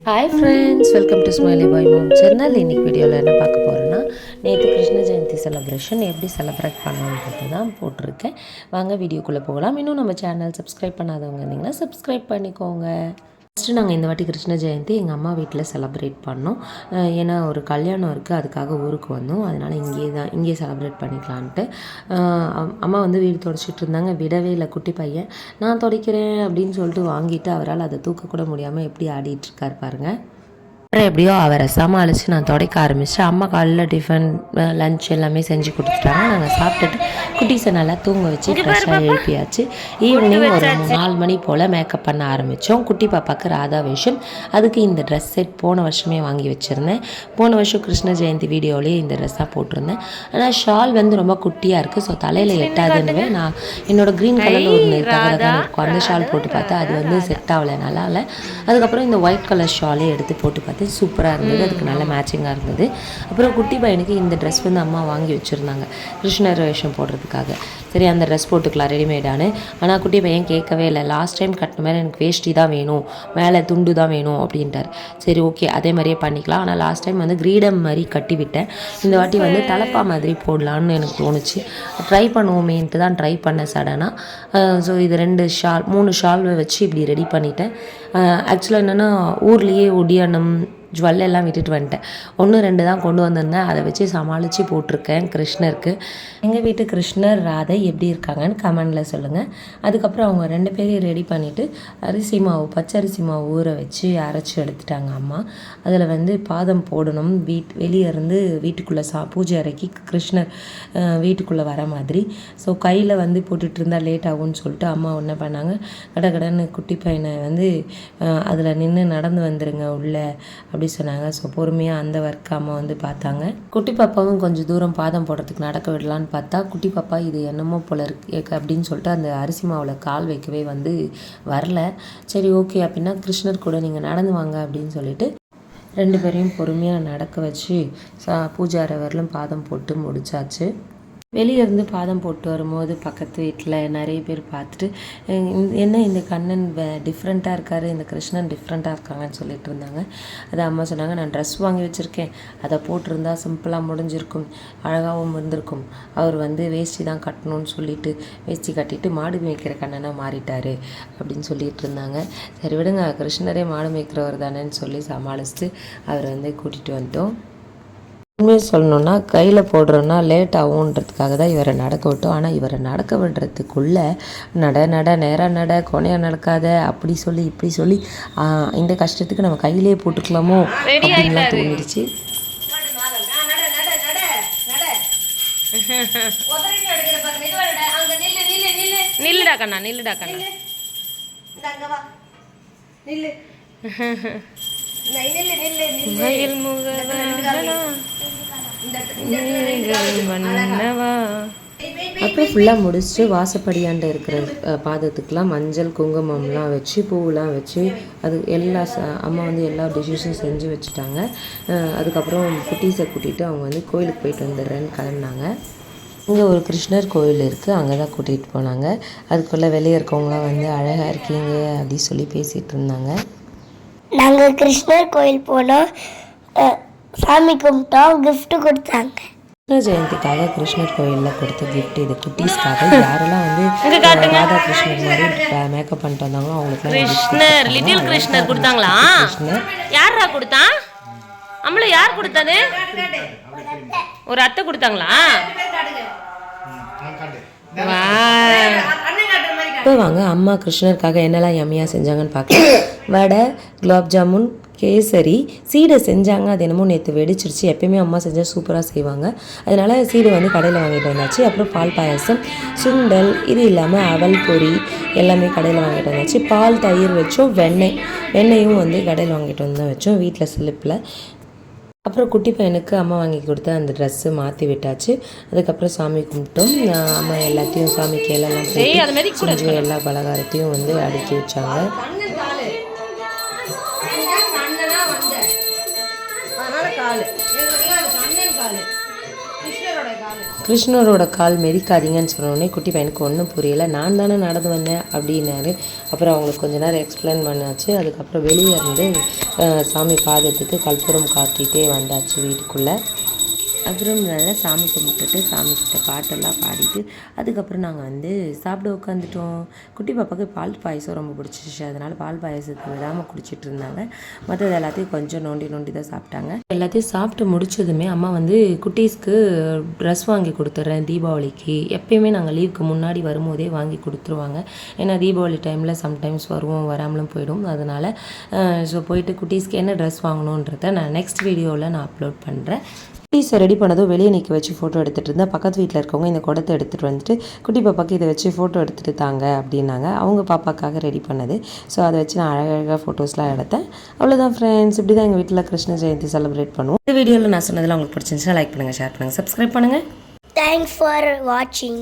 Hi friends, welcome to Smiley Boy Mom channel. இன்றைக்கி வீடியோவில் என்ன பார்க்க போகிறேன்னா, நேற்று கிருஷ்ண ஜெயந்தி செலிப்ரேஷன் எப்படி செலிப்ரேட் பண்ணணுன்றது தான் போட்டிருக்கேன். வாங்க வீடியோக்குள்ளே போகலாம். இன்னும் நம்ம சேனல் சப்ஸ்கிரைப் பண்ணாதவங்க இருந்தீங்கன்னா சப்ஸ்கிரைப் பண்ணிக்கோங்க. ஃபஸ்ட்டு நாங்கள் இந்த வாட்டி கிருஷ்ண ஜெயந்தி எங்கள் அம்மா வீட்டில் செலிப்ரேட் பண்ணோம். ஏன்னா ஒரு கல்யாணம் இருக்குது, அதுக்காக ஊருக்கு வந்தோம். அதனால் இங்கேயே செலிப்ரேட் பண்ணிக்கலான்ட்டு அம்மா வந்து வீடு துடைச்சிட்டு இருந்தாங்க. விடவே இல்லை குட்டி பையன். நான் துடைக்கிறேன் அப்படின்னு சொல்லிட்டு வாங்கிட்டு அவரால் அதை தூக்கக்கூட முடியாமல் எப்படி ஆடிட்டுருக்கார் பாருங்கள். அப்புறம் எப்படியோ அவரை சமாளித்து நான் துடைக்க ஆரம்பிச்சிட்டேன். அம்மா காலையில் டிஃபன் லன்ச் எல்லாமே செஞ்சு கொடுத்துட்டாங்க. நாங்கள் சாப்பிட்டுட்டு குட்டீஸை நல்லா தூங்க வச்சு ஃப்ரெஷ்ஷாக எழுப்பியாச்சு. ஈவினிங் ஒரு 4 மணி போல் மேக்கப் பண்ண ஆரம்பித்தோம். குட்டி பாப்பாவுக்கு ராதா வேஷம். அதுக்கு இந்த ட்ரெஸ் செட் போன வருஷமே வாங்கி வச்சுருந்தேன். போன வருஷம் கிருஷ்ண ஜெயந்தி வீடியோலேயே இந்த ட்ரெஸ்ஸாக போட்டிருந்தேன். ஆனால் ஷால் வந்து ரொம்ப குட்டியாக இருக்குது. ஸோ தலையில் எட்டாதுன்னு நான் என்னோடய க்ரீன் கலரில் ஒரு தகதான் இருக்கும் அந்த ஷால் போட்டு பார்த்தேன். அது வந்து செட் ஆகலை, நல்லா இல்லை. அதுக்கப்புறம் இந்த ஒயிட் கலர் ஷாலே எடுத்து போட்டு பார்த்தேன். சூப்பராக இருந்தது, அதுக்கு நல்ல மேட்சிங்காக இருந்தது. அப்புறம் குட்டி பையனுக்கு இந்த ட்ரெஸ் வந்து அம்மா வாங்கி வச்சுருந்தாங்க கிருஷ்ணர் வேஷம் போடுறதுக்காக. சரி அந்த ட்ரெஸ் போட்டுக்கலாம் ரெடிமேடானு. ஆனால் குட்டி பையன் கேட்கவே இல்லை. லாஸ்ட் டைம் கட்டின மாதிரி எனக்கு வேஷ்டி தான் வேணும், மேலே துண்டு தான் வேணும் அப்படின்ட்டார். சரி ஓகே அதே மாதிரியே பண்ணிக்கலாம். ஆனால் லாஸ்ட் டைம் வந்து கிரீடம் மாதிரி கட்டி விட்டேன். இந்த வாட்டி வந்து தலப்பா மாதிரி போடலான்னு எனக்கு தோணுச்சு. ட்ரை பண்ணுவோமேன்ட்டு தான் ட்ரை பண்ணேன் சடனாக. ஸோ இது 3 ஷால் வச்சு இப்படி ரெடி பண்ணிட்டேன். ஆக்சுவலாக என்னென்னா ஊர்லேயே ஒடியானம் ஜுவல் எல்லாம் விட்டுட்டு வந்துட்டேன். 1-2 தான் கொண்டு வந்திருந்தேன். அதை வச்சு சமாளித்து போட்டிருக்கேன் கிருஷ்ணருக்கு. எங்கள் வீட்டு கிருஷ்ணர் ராதை எப்படி இருக்காங்கன்னு கமெண்டில் சொல்லுங்கள். அதுக்கப்புறம் அவங்க 2 பேரையும் ரெடி பண்ணிவிட்டு பச்சரிசி மாவு ஊற வச்சு அரைச்சி எடுத்துட்டாங்க அம்மா. அதில் வந்து பாதம் போடணும். வெளியே இருந்து வீட்டுக்குள்ளே பூஜை அறைக்கு கிருஷ்ணர் வீட்டுக்குள்ளே வர மாதிரி. ஸோ கையில் வந்து போட்டுட்டு இருந்தால் லேட் ஆகும்னு சொல்லிட்டு அம்மா என்ன பண்ணாங்க, கடன்னு குட்டி பையனை வந்து அதில் நின்று நடந்து வந்துருங்க உள்ளே அப்படி சொன்னாங்க. ஸோ பொறுமையாக அந்த ஒர்க் அம்மா வந்து பார்த்தாங்க. குட்டி பாப்பாவும் கொஞ்சம் தூரம் பாதம் போடுறதுக்கு நடக்க விடலான்னு பார்த்தா குட்டி பாப்பா இது என்னமோ போல இருக்கு அப்படின்னு சொல்லிட்டு அந்த அரிசி மாவில் கால் வைக்கவே வந்து வரல. சரி ஓகே அப்படின்னா கிருஷ்ணர் கூட நீங்கள் நடந்து வாங்க அப்படின்னு சொல்லிட்டு 2 பேரையும் பொறுமையாக நடக்க வச்சு பூஜை அறை வரலும் பாதம் போட்டு முடிச்சாச்சு. வெளியே இருந்து பாதம் போட்டு வரும்போது பக்கத்து வீட்டில் நிறைய பேர் பார்த்துட்டு என்ன இந்த கண்ணன் டிஃப்ரெண்ட்டாக இருக்கார், இந்த கிருஷ்ணன் டிஃப்ரெண்ட்டாக இருக்காங்கன்னு சொல்லிட்டு இருந்தாங்க. அதை அம்மா சொன்னாங்க, நான் ட்ரெஸ் வாங்கி வச்சுருக்கேன், அதை போட்டிருந்தா சிம்பிளாக முடிஞ்சிருக்கும், அழகாகவும் இருந்திருக்கும். அவர் வந்து வேஷ்டி தான் கட்டணும்னு சொல்லிட்டு வேஷ்டி கட்டிட்டு மாடு மேய்க்கிற கண்ணனாக மாறிட்டார் அப்படின்னு சொல்லிட்டு இருந்தாங்க. சரி விடுங்க, கிருஷ்ணரே மாடு மேய்க்கிறவர் தானேன்னு சொல்லி சமாளிச்சுட்டு அவரை வந்து கூட்டிகிட்டு வந்துட்டோம். உண்மையை சொல்லணுன்னா கையில் போடுறோன்னா லேட் ஆகுன்றதுக்காக தான் இவரை நடக்க விட்டோம். ஆனால் இவரை நடக்க விடுறதுக்குள்ளே நேராக நட கொனையாக நடக்காத அப்படி சொல்லி இப்படி சொல்லி இந்த கஷ்டத்துக்கு நம்ம கையிலே போட்டுக்கலாமோ அப்படின்லாம் தோணிடுச்சு. நில்லுடா கண்ணா அப்புறம் ஃபுல்லாக முடிச்சுட்டு வாசப்படியாண்ட இருக்கிற பாதத்துக்கெலாம் மஞ்சள் குங்குமம்லாம் வச்சு பூவெலாம் வச்சு அது அம்மா வந்து எல்லா டிஷ்ஷஸும் செஞ்சு வச்சுட்டாங்க. அதுக்கப்புறம் குட்டீஸை கூட்டிகிட்டு அவங்க வந்து கோயிலுக்கு போயிட்டு வந்துடுறேன்னு கிளம்புனாங்க. இங்கே ஒரு கிருஷ்ணர் கோயில் இருக்குது, அங்கே தான் கூட்டிகிட்டு போனாங்க. அதுக்குள்ளே வெளியே இருக்கவங்களாம் வந்து அழகாக இருக்கீங்க அப்படி சொல்லி பேசிகிட்டு இருந்தாங்க. நாங்கள் கிருஷ்ணர் கோயில் போனோம், சாமி கும்பிட்டோம், கிஃப்ட் கொடுத்தாங்க. கிருஷ்ண ஜெயந்திக்காக கிருஷ்ணர் கோயிலில் கொடுத்த கிஃப்ட் இது. குட்டீஸ்க்காக யாரெல்லாம் வந்து ராதா கிருஷ்ணர் மாதிரி மேக்கப் பண்ணிட்டு வந்தாங்களோ அவங்களுக்கு லிட்டில் கிருஷ்ணர் கொடுத்தாங்களா? யாரா கொடுத்தா? நம்மள யார் கொடுத்தாது? ஒரு அத்தை கொடுத்தாங்களா? இப்போ வாங்க அம்மா கிருஷ்ணருக்காக என்னெல்லாம் யம்மியாக செஞ்சாங்கன்னு பார்க்க. வடை, குலாப் ஜாமுன், கேசரி, சீடை செஞ்சாங்க. அது என்னமோ நேற்று வெடிச்சிருச்சு. எப்பயுமே அம்மா செஞ்சால் சூப்பராக செய்வாங்க, அதனால் சீடை வந்து கடையில் வாங்கிட்டு வந்தாச்சு. அப்புறம் பால் பாயாசம், சுண்டல், இது இல்லாமல் அவல் பொரி எல்லாமே கடையில் வாங்கிட்டு வந்தாச்சு. பால் தயிர் வச்சோம், வெண்ணெயும் வந்து கடையில் வாங்கிட்டு வந்து வச்சோம் வீட்டில் ஸ்லிப்பில். அப்புறம் குட்டி பையனுக்கு அம்மா வாங்கி கொடுத்த அந்த ட்ரெஸ்ஸு மாற்றி விட்டாச்சு. அதுக்கப்புறம் சாமி கும்பிட்டோம். அம்மா எல்லாத்தையும் சாமிக்கு எல்லாம் செஞ்சு எல்லா பலகாரத்தையும் வந்து அடுக்கி வச்சாங்க. காலு கிருஷ்ணரோட கிருஷ்ணரோட கால் மிதிக்காதீங்கன்னு சொன்னோடனே குட்டி பையனுக்கு ஒன்றும் புரியலை. நான் தானே நடந்து வந்தேன் அப்படின்னாரு. அப்புறம் அவங்களுக்கு கொஞ்ச நேரம் எக்ஸ்பிளைன் பண்ணாச்சு. அதுக்கப்புறம் வெளியே இருந்து சாமி பாதத்துக்கு கற்பூரம் காட்டிகிட்டே வந்தாச்சு வீட்டுக்குள்ளே. அப்புறம் நல்லா சாமி கும்பிட்டுட்டு சாமிக்கிட்ட பாட்டெல்லாம் பாடிட்டு அதுக்கப்புறம் நாங்கள் வந்து சாப்பிட உட்காந்துட்டோம். குட்டி பாப்பாவுக்கு பால் பாயசம் ரொம்ப பிடிச்சிச்சு. அதனால் பால் பாயசத்தை விடாமல் குடிச்சிட்டு இருந்தாங்க. மற்றது எல்லாத்தையும் கொஞ்சம் நோண்டி தான் சாப்பிட்டாங்க. எல்லாத்தையும் சாப்பிட்டு முடிச்சதுமே அம்மா வந்து குட்டீஸ்க்கு ட்ரெஸ் வாங்கி கொடுத்துட்றேன் தீபாவளிக்கு. எப்பயுமே நாங்கள் லீவுக்கு முன்னாடி வரும்போதே வாங்கி கொடுத்துருவாங்க. ஏன்னா தீபாவளி டைமில் சம்டைம்ஸ் வருவோம், வராமலும் போயிடும். அதனால் ஸோ போயிட்டு குட்டீஸ்க்கு என்ன ட்ரெஸ் வாங்கணுன்றதை நான் நெக்ஸ்ட் வீடியோவில் நான் அப்லோட் பண்ணுறேன். குட்டீஸை ரெடி பண்ணதும் வெளியே நிற்க வச்சு ஃபோட்டோ எடுத்துகிட்டு இருந்தேன். பக்கத்து வீட்டில் இருக்கவங்க இந்த குடத்தை எடுத்துகிட்டு வந்துட்டு குட்டி பாப்பாவுக்கு இதை வச்சு ஃபோட்டோ எடுத்துகிட்டு தாங்க அப்படின்னாங்க. அவங்க பாப்பாக்காக ரெடி பண்ணது. ஸோ அதை வச்சு நான் அழகாக ஃபோட்டோஸ்லாம் எடுத்தேன். அவ்வளோதான் ஃப்ரெண்ட்ஸ், இப்படி தான் எங்கள் வீட்டில் கிருஷ்ண ஜெயந்தி செலிப்ரேட் பண்ணுவோம். இந்த வீடியோவில் நான் சொன்னதெல்லாம் உங்களுக்கு பிடிச்சிருந்துச்சுன்னா லைக் பண்ணுங்கள், ஷேர் பண்ணுங்கள், சப்ஸ்கிரைப் பண்ணுங்கள். தேங்க்ஸ் ஃபார் வாட்சிங்.